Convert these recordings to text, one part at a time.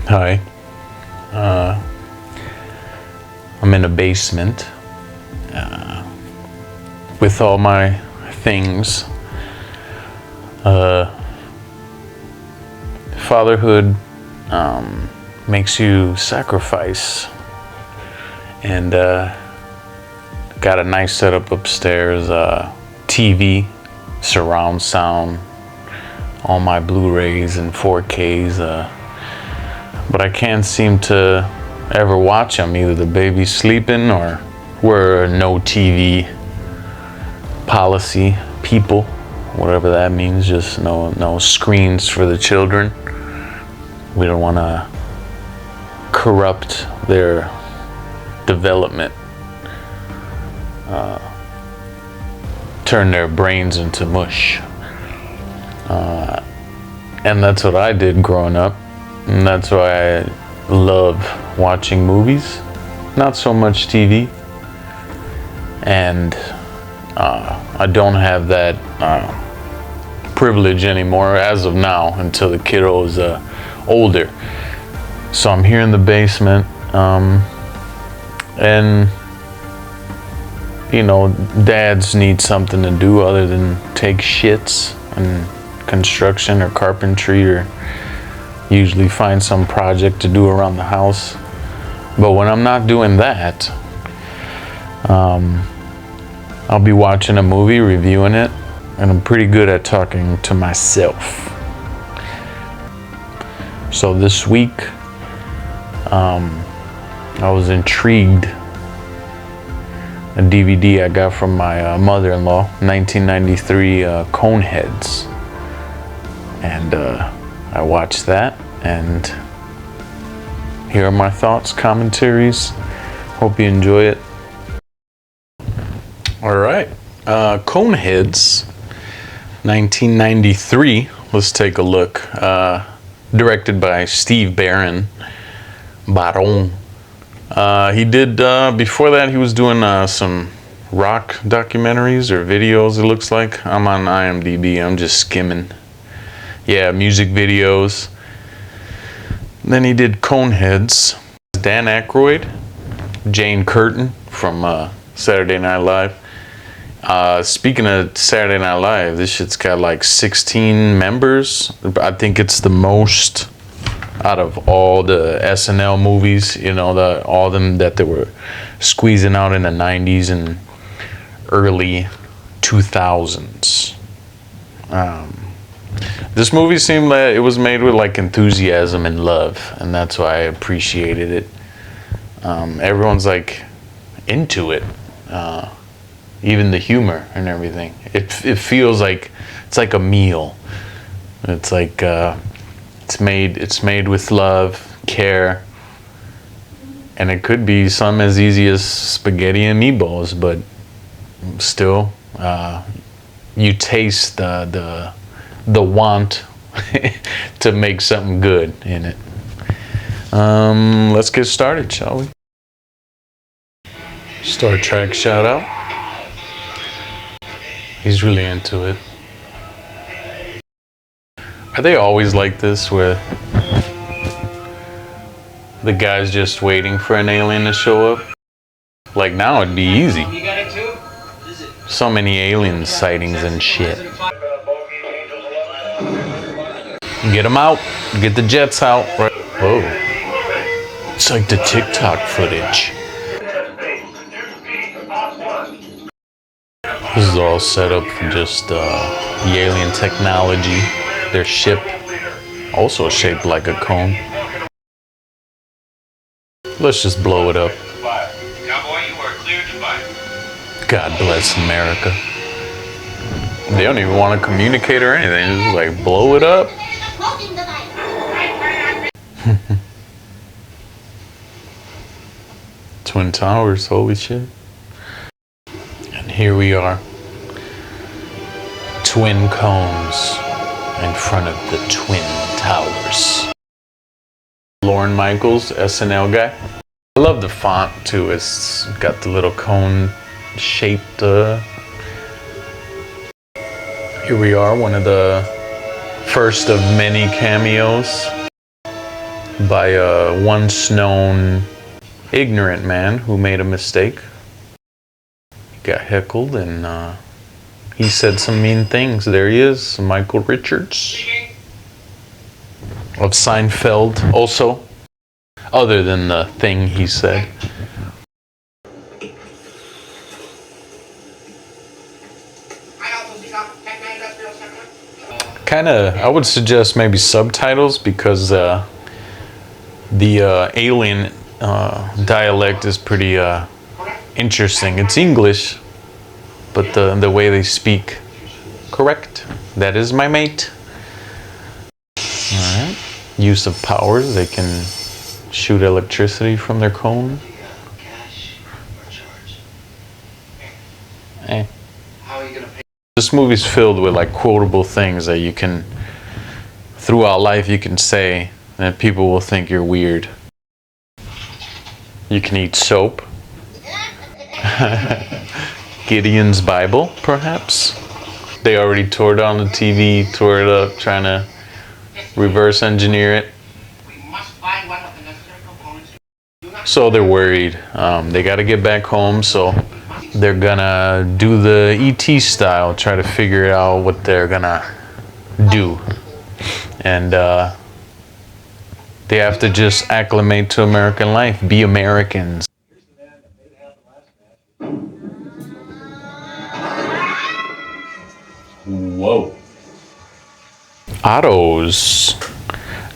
Hi. I'm in a basement with all my things. Fatherhood makes you sacrifice, and got a nice setup upstairs, TV, surround sound, all my Blu-rays and 4Ks, but I can't seem to ever watch them. Either the baby's sleeping or we're no TV policy people, whatever that means. Just no screens for the children. We don't want to corrupt their development, turn their brains into mush, and that's what I did growing up, and that's why I love watching movies, not so much TV. And I don't have that privilege anymore as of now, until the kiddo is older. So I'm here in the basement, and you know, dads need something to do other than take shits and construction or carpentry, or usually find some project to do around the house. But when I'm not doing that, I'll be watching a movie, reviewing it, and I'm pretty good at talking to myself. So this week, I was intrigued. A DVD I got from my mother-in-law, 1993 Coneheads, and I watched that, and here are my thoughts, commentaries. Hope you enjoy it. All right, Coneheads, 1993. Let's take a look. Directed by Steve Barron. He did, before that, he was doing some rock documentaries or videos, it looks like. I'm on IMDb, I'm just skimming. Yeah, music videos. Then he did Coneheads. Dan Aykroyd, Jane Curtin from Saturday Night Live. Speaking of Saturday Night Live, this shit's got like 16 members. I think it's the most out of all the SNL movies, you know, all of them that they were squeezing out in the 90s and early 2000s. This movie seemed like it was made with like enthusiasm and love, and that's why I appreciated it. Everyone's like into it, even the humor and everything. It feels like it's like a meal. It's like it's made with love, care, and it could be some as easy as spaghetti and meatballs, but still, you taste the want to make something good in it. Let's get started, shall we? Star Trek shout out. He's really into it. Are they always like this, where the guy's just waiting for an alien to show up? Like now it'd be easy. So many alien sightings and shit. Get them out. Get the jets out. Right. Whoa. It's like the TikTok footage. This is all set up for just the alien technology. Their ship, also shaped like a cone. Let's just blow it up. God bless America. They don't even want to communicate or anything. It's just like, blow it up. Twin Towers, holy shit. And here we are. Twin cones in front of the Twin Towers. Lorne Michaels, SNL guy. I love the font too. It's got the little cone shaped. Here we are, one of the first of many cameos. by a once known ignorant man who made a mistake. He got heckled and he said some mean things. There he is, Michael Richards of Seinfeld also, other than the thing he said. I would suggest maybe subtitles because the alien dialect is pretty interesting. It's English, but the way they speak, correct? That is my mate. All right. Use of powers, they can shoot electricity from their cone. Eh. This movie's filled with like quotable things that you can, throughout life you can say, and people will think you're weird. You can eat soap. Gideon's Bible, perhaps. They already tore down the TV, tore it up, trying to reverse engineer it. So they're worried. They got to get back home, so they're gonna do the ET style, try to figure out what they're gonna do. And they have to just acclimate to American life, be Americans. Whoa. Otto's.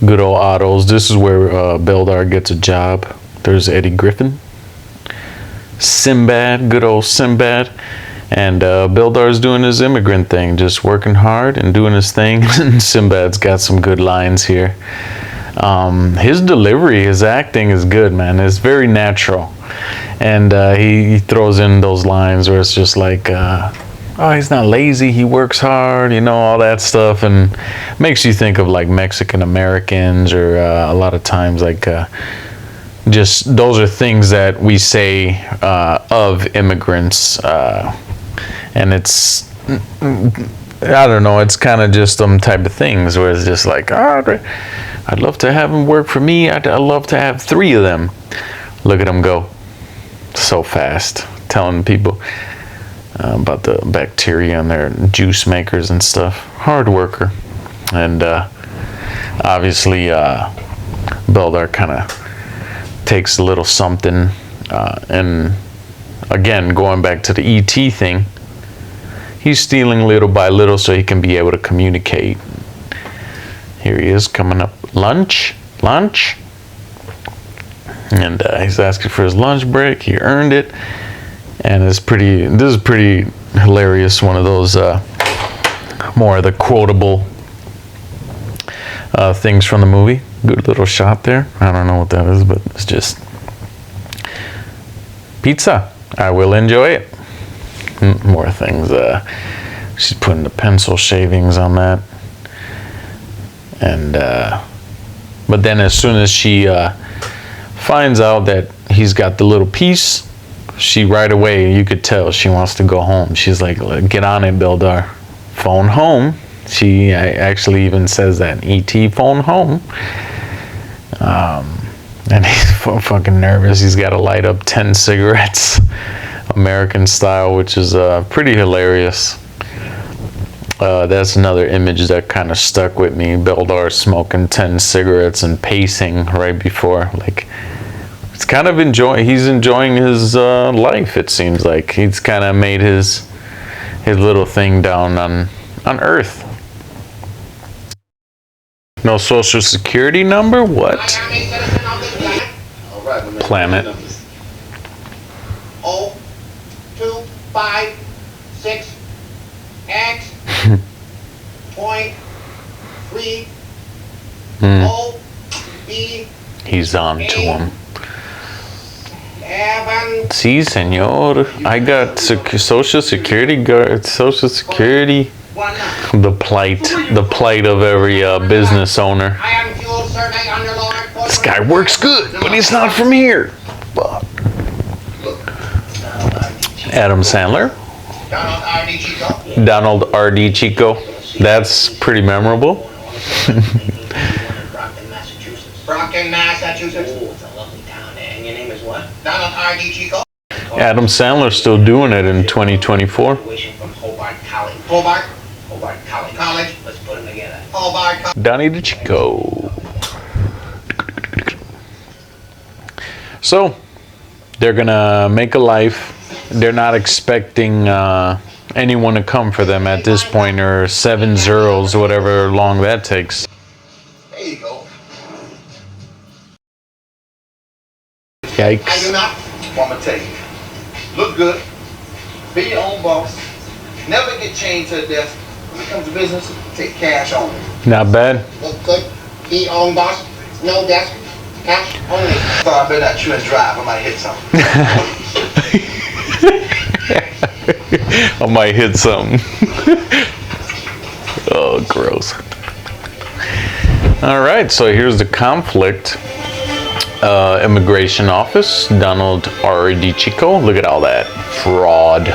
Good old Otto's. This is where Beldar gets a job. There's Eddie Griffin. Sinbad, good old Sinbad. And Beldar's doing his immigrant thing, just working hard and doing his thing. And Sinbad's got some good lines here. His delivery, his acting is good, man. It's very natural. And he throws in those lines where it's just like, oh, he's not lazy, he works hard, you know, all that stuff. And makes you think of like Mexican Americans, or a lot of times like just those are things that we say of immigrants, and it's, I don't know, it's kind of just them type of things where it's just like, oh, I'd love to have them work for me. I'd love to have 3 of them. Look at them go so fast, telling people about the bacteria in their juice makers and stuff. Hard worker. And obviously Beldar kind of takes a little something, and again, going back to the ET thing, he's stealing little by little so he can be able to communicate. Here he is coming up. Lunch. And he's asking for his lunch break. He earned it. And this is pretty hilarious. One of those more of the quotable things from the movie. Good little shot there. I don't know what that is, but it's just pizza. I will enjoy it. More things. She's putting the pencil shavings on that. And but then as soon as she finds out that he's got the little piece, she right away, you could tell she wants to go home. She's like, get on it, Beldar. Phone home. She actually even says that, ET phone home. And he's fucking nervous. He's got to light up 10 cigarettes, American style, which is pretty hilarious. That's another image that kind of stuck with me. Beldar smoking 10 cigarettes and pacing right before. Like, it's kind of he's enjoying his life, it seems like. He's kind of made his little thing down on Earth. No social security number? What? Planet. 0256 X point 3 O B. He's on to him. Si, senor. I got social security guard. Social security. The plight of every business owner. This guy works good, but he's not from here. Fuck. Adam Sandler. Donald R.D. Chico. That's pretty memorable. in Massachusetts. Oh, it's a lovely town. And your name is what? Donald R.D. Chico. Adam Sandler's still doing it in 2024. Graduation from Hobart College. Hobart Hobart College. College. Let's put them together. Hobart College. Donnie DeChico. So, they're gonna make a life. They're not expecting anyone to come for them at this point, or 7 zeros, whatever long that takes. There you go. I do Yikes. not want to tell you. Look good. Be your own boss. Never get chained to the desk. When it comes to business, take cash only. Not bad. Look good. Be your own boss. No desk. Cash only. Thought I better not chew and drive. I might hit something. I might hit something. Oh, gross. All right, so here's the conflict. Immigration office, Donald R.D. Chico. Look at all that fraud.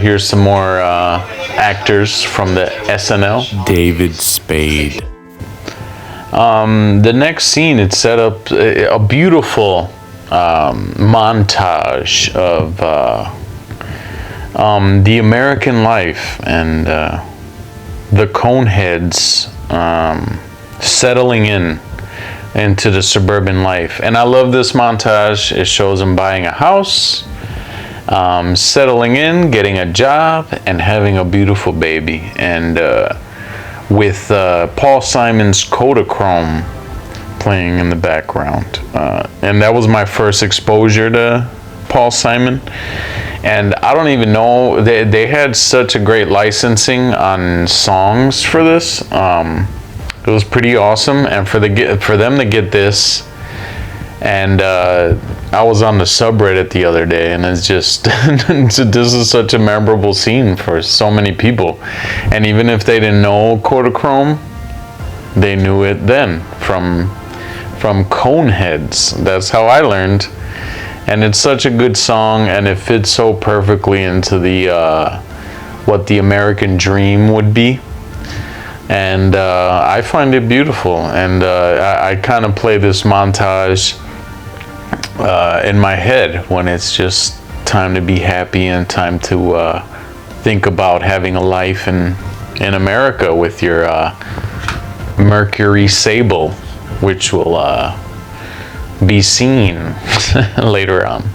Here's some more actors from the SNL. David Spade. The next scene, it set up a beautiful montage of the American life and the Coneheads settling into the suburban life. And I love this montage. It shows them buying a house, settling in, getting a job, and having a beautiful baby. And with Paul Simon's Kodachrome playing in the background. And that was my first exposure to Paul Simon. And I don't even know, they had such a great licensing on songs for this. It was pretty awesome, and for them to get this, and I was on the subreddit the other day, and it's just this is such a memorable scene for so many people, and even if they didn't know Kodachrome, they knew it then from Coneheads. That's how I learned, and it's such a good song, and it fits so perfectly into the what the American dream would be. And I find it beautiful, and I kind of play this montage in my head when it's just time to be happy and time to think about having a life in America with your Mercury Sable, which will be seen later on.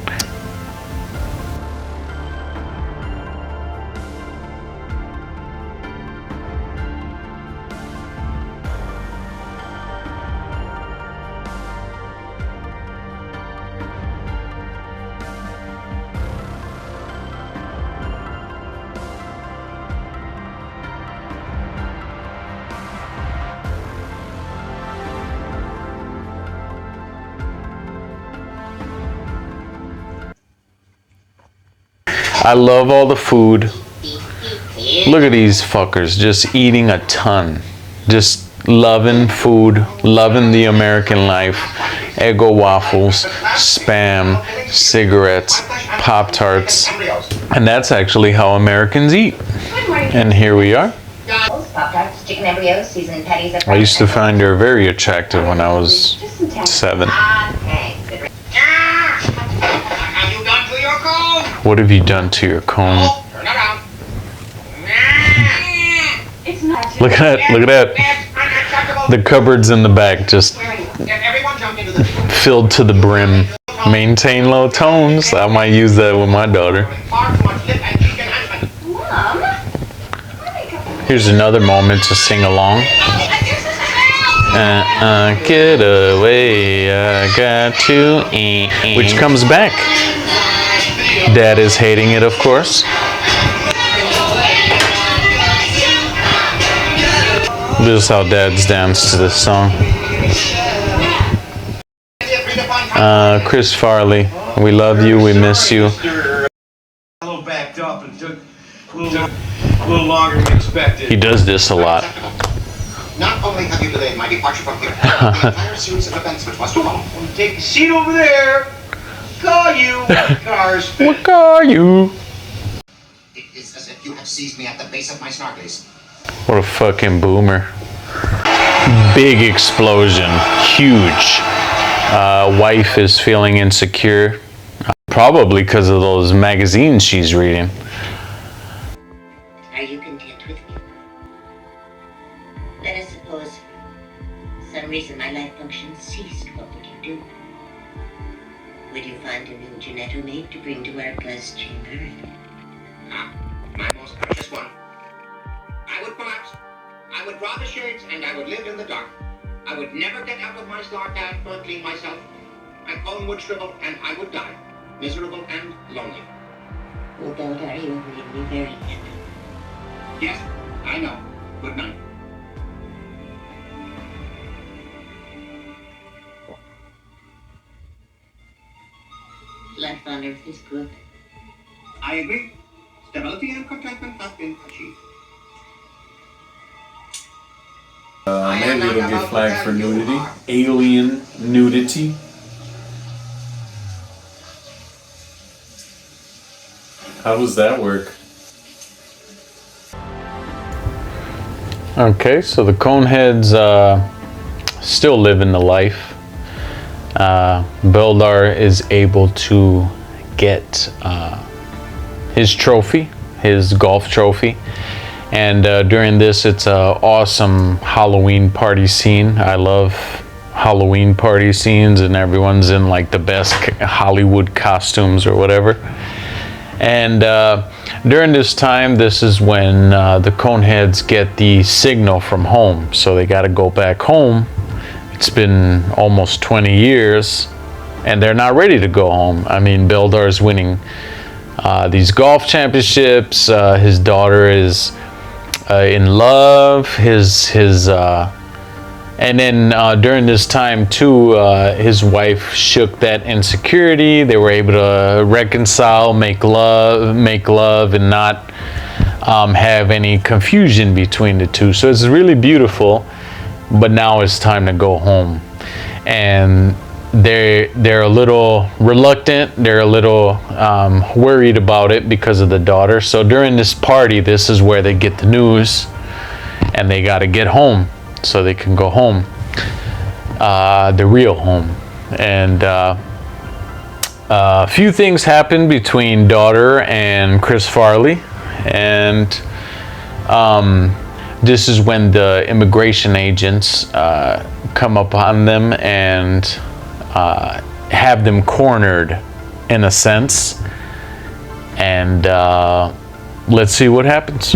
I love all the food. Look at these fuckers just eating a ton. Just loving food, loving the American life. Eggo waffles, Spam, cigarettes, Pop-Tarts. And that's actually how Americans eat. And here we are. Pop-Tarts, chicken embryos, seasoned patties. I used to find her very attractive when I was 7. Have you done to your cone? What have you done to your cone? Oh, turn around. It's not Look at that, look at that. That's unacceptable. The cupboards in the back just Everyone jump into the filled to the brim. Maintain low tones. I might use that with my daughter. far too much lip and cheek enhancement. Mom. Here's another moment to sing along. Get away, I got to eat. Which comes back. Dad is hating it, of course. This is how dads dance to this song. Chris Farley, we love you, we miss you. A little backed up and took a little longer than expected. He does this a lot. Not only have you delayed my departure from here, but the entire series of events which must follow. Take the seat over there. Call you. Cars. What are you? It is as if you have seized me at the base of my snarkles. What a fucking boomer. Big explosion, huge. Wife is feeling insecure, probably because of those magazines she's reading. Are you content with me? Let us suppose for some reason my life function ceased. What would you do? Would you find a new genetomaid to bring to our buzz chamber? My most precious one. I would collapse. I would draw the shades and I would live in the dark. I would never get out of my slot bath or clean myself. My bone would shrivel and I would die, miserable and lonely. Well, Beldar, you have made me very happy. Yes, I know. Good night. Life on Earth is good. I agree. Stability and contentment have been achieved. Maybe it'll get flagged for nudity. Alien nudity. How does that work? Okay, so the Coneheads still living the life. Beldar is able to get his trophy, his golf trophy. And during this, it's an awesome Halloween party scene. I love Halloween party scenes, and everyone's in like the best Hollywood costumes or whatever. And during this time, this is when the Coneheads get the signal from home. So they got to go back home. It's been almost 20 years, and they're not ready to go home. I mean, Beldar's winning these golf championships. His daughter is in love. And then during this time too, his wife shook that insecurity. They were able to reconcile, make love, and not have any confusion between the two. So it's really beautiful. But now it's time to go home, and they're a little reluctant. They're a little worried about it because of the daughter. So during this party, this is where they get the news, and they got to get home so they can go home, the real home. And a few things happen between daughter and Chris Farley, and this is when the immigration agents come upon them and have them cornered in a sense. And let's see what happens.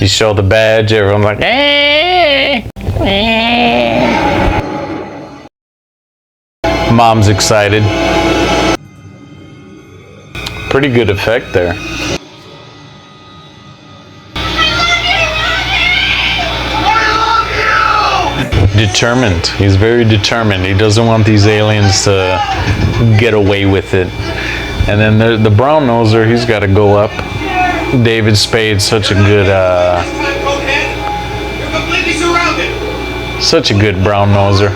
You show the badge, everyone's like, eh, eh. Mom's excited. Pretty good effect there. Determined. He's very determined. He doesn't want these aliens to get away with it. And then the brown noser, he's got to go up. David Spade's such a good, such a good brown noser.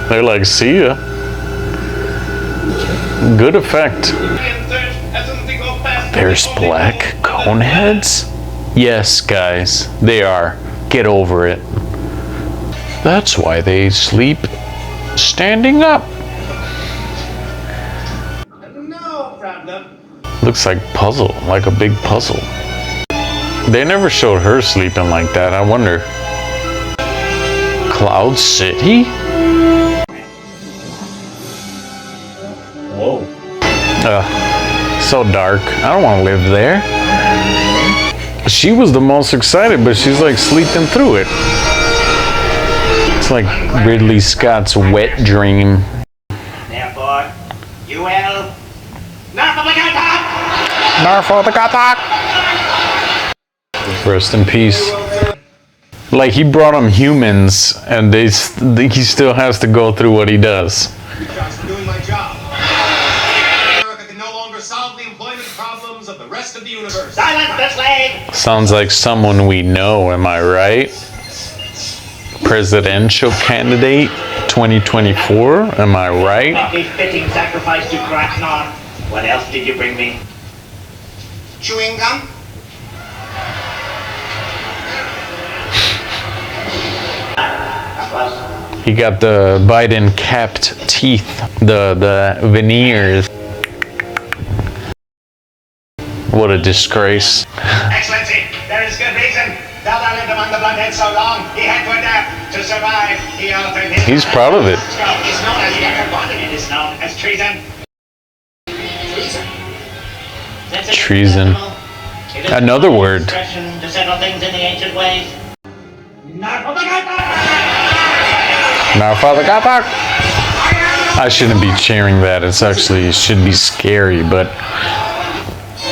They're like, see ya. Good effect. There's black Coneheads? Yes, guys, they are. Get over it. That's why they sleep standing up. Looks like puzzle, like a big puzzle. They never showed her sleeping like that. I wonder. Cloud City? Whoa. So dark. I don't want to live there. She was the most excited, but she's like sleeping through it. It's like Ridley Scott's Wet Dream. Therefore, you will not Rest in peace. Like, he brought them humans, and he still has to go through what he does. Doing my job. America can no longer solve the employment problems of the rest of the universe. silence the slave. Sounds like someone we know, am I right? Presidential candidate 2024, am I right? Not a fitting sacrifice to Kraknar. What else did you bring me? chewing gum? He got the Biden capped teeth, the veneers. What a disgrace. Excellency, there is good reason. Toddler lived among the bloodheads so long, he had to adapt to survive. He altered his... He's proud of it. It's known as it is known as treason. Treason. Another word. To settle things in the ancient ways. Now, Father Gapak. I shouldn't be cheering that. It's actually, it should be scary, but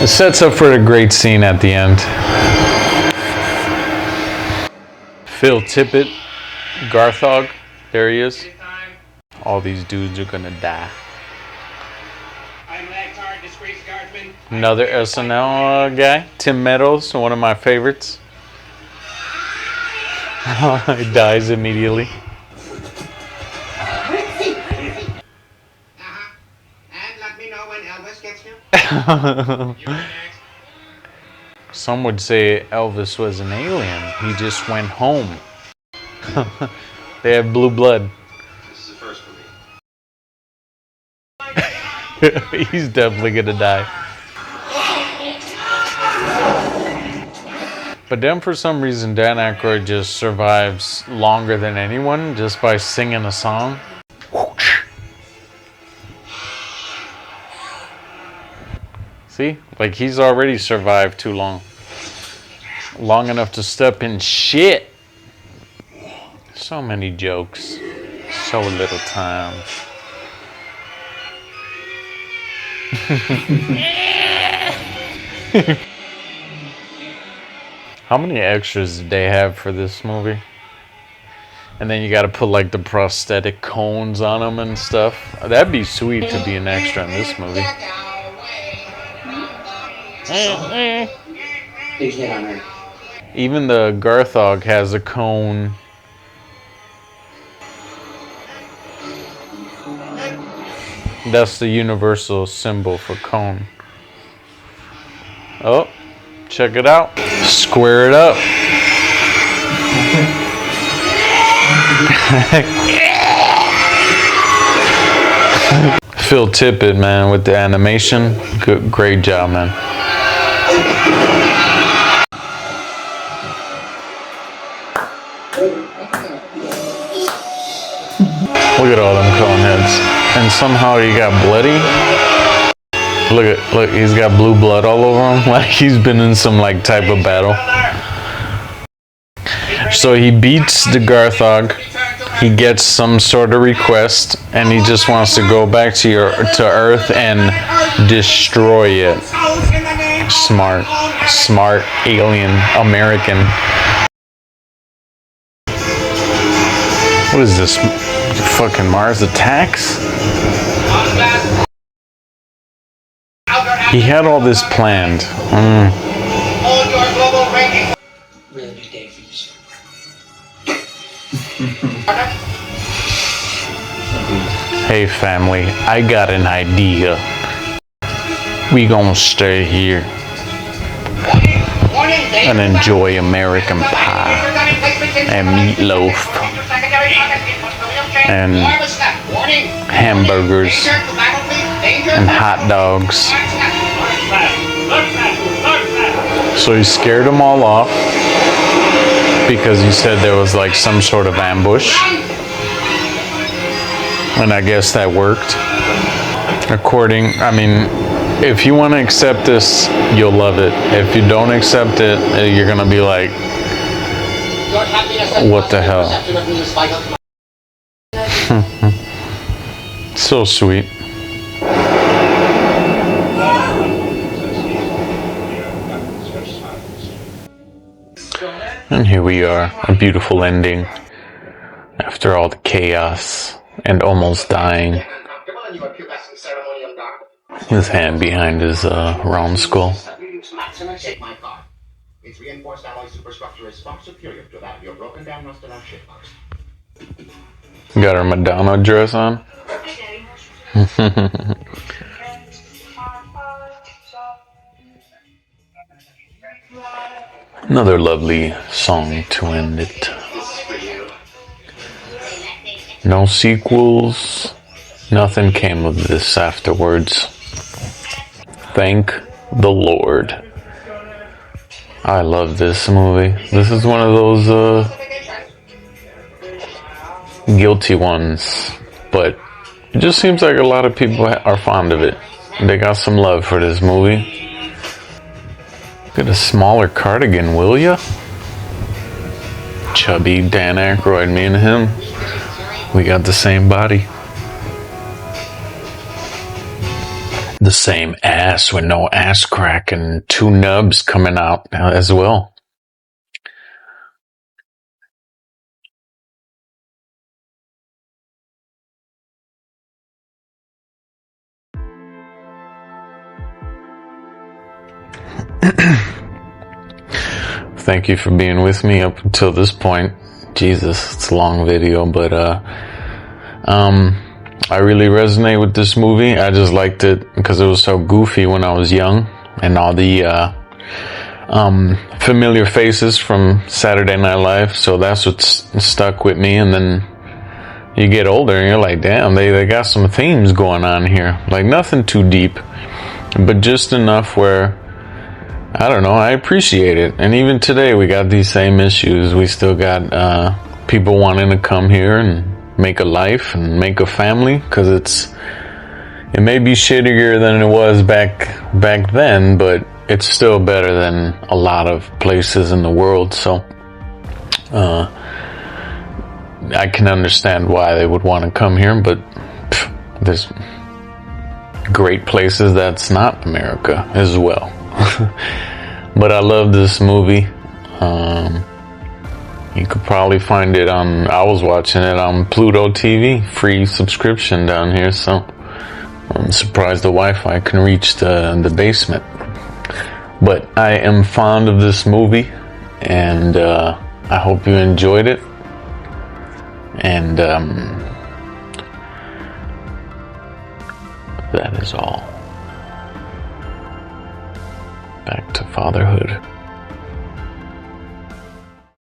it sets up for a great scene at the end. Phil Tippett, Garthog, there he is. All these dudes are gonna die. Another SNL guy, Tim Meadows, one of my favorites. He dies immediately. And let me know when Elvis gets here. Some would say Elvis was an alien. He just went home. They have blue blood. This is the first for me. He's definitely gonna die. But then for some reason Dan Aykroyd just survives longer than anyone just by singing a song. See? Like he's already survived too long. Long enough to step in shit. So many jokes. So little time. How many extras did they have for this movie? And then you gotta put like the prosthetic cones on them and stuff. That'd be sweet to be an extra in this movie. Even the Garthog has a cone. That's the universal symbol for cone. Oh, check it out. Square it up. Phil Tippett, man, with the animation. Good, great job, man. Look at all them coneheads. And somehow he got bloody. Look, he's got blue blood all over him. Like he's been in some like type of battle. So he beats the Garthog. He gets some sort of request, and he just wants to go back to Earth and destroy it. Smart alien American. What is this? Fucking Mars Attacks? He had all this planned. Hey family, I got an idea. We gonna stay here and enjoy American pie and meatloaf and hamburgers and hot dogs. So he scared them all off because he said there was like some sort of ambush. And I guess that worked. If you want to accept this, you'll love it. If you don't accept it, you're gonna be like, what the hell? So sweet. And here we are, a beautiful ending after all the chaos and almost dying. His hand behind his round skull. Its reinforced alloy superstructure is far superior to that of your broken down rusted out shitbox. Got her Madonna dress on. Another lovely song to end it. No sequels. Nothing came of this afterwards. Thank the Lord. I love this movie. This is one of those guilty ones, but it just seems like a lot of people are fond of it. They got some love for this movie. Get a smaller cardigan, will ya? Chubby Dan Aykroyd, me and him. We got the same body. The same ass with no ass crack and 2 nubs coming out as well. Thank you for being with me up until this point. Jesus, it's a long video, but I really resonate with this movie. I just liked it because it was so goofy when I was young, and all the familiar faces from Saturday Night Live. So that's what's stuck with me. And then you get older and you're like, damn, they got some themes going on here. Like nothing too deep, but just enough where, I don't know, I appreciate it. And even today we got these same issues. We still got people wanting to come here and make a life and make a family, because it may be shittier than it was back then, but it's still better than a lot of places in the world. So I can understand why they would want to come here, but there's great places that's not America as well. But I love this movie. You could probably find it on, I was watching it on Pluto TV, free subscription down here, so I'm surprised the Wi-Fi can reach the basement. But I am fond of this movie, and I hope you enjoyed it. And that is all. Back to fatherhood.